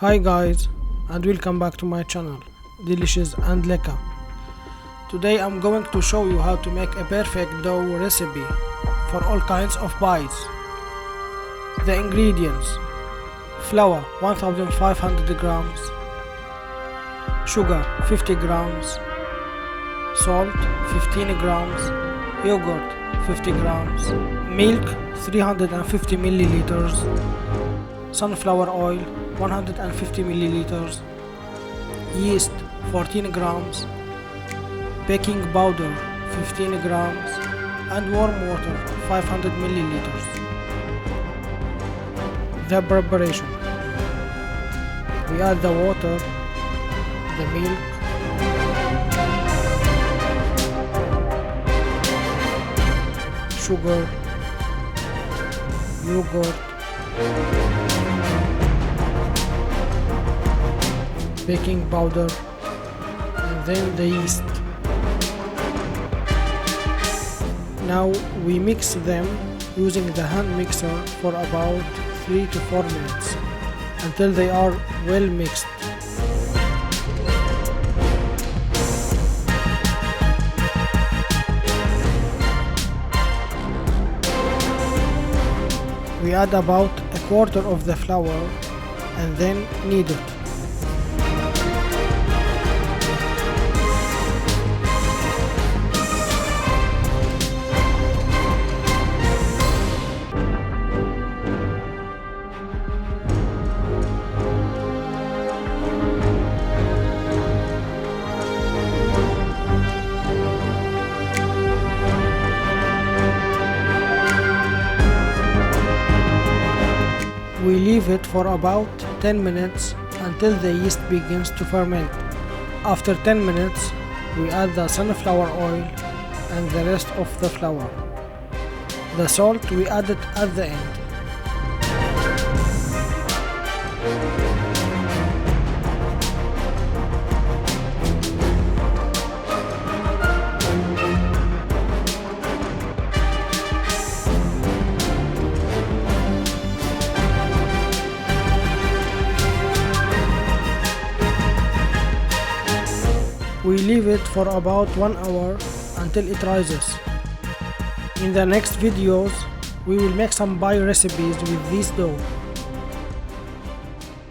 Hi guys, and welcome back to my channel, Delicious and Leka. Today I'm going to show you how to make a perfect dough recipe for all kinds of pies. The ingredients: flour 1500 grams, sugar 50 grams, salt 15 grams, yogurt 50 grams, milk 350 milliliters, sunflower oil 150 milliliters, yeast 14 grams, baking powder 15 grams, and warm water 500 milliliters. The preparation: we add the water, the milk, sugar, yogurt, baking powder, and then the yeast. Now we mix them using the hand mixer for about 3 to 4 minutes until they are well mixed. We add about a quarter of the flour and then knead it. We leave it for about 10 minutes until the yeast begins to ferment. After 10 minutes, we add the sunflower oil and the rest of the flour. The salt we add it at the end. We leave it for about 1 hour until it rises. In the next videos, we will make some pie recipes with this dough.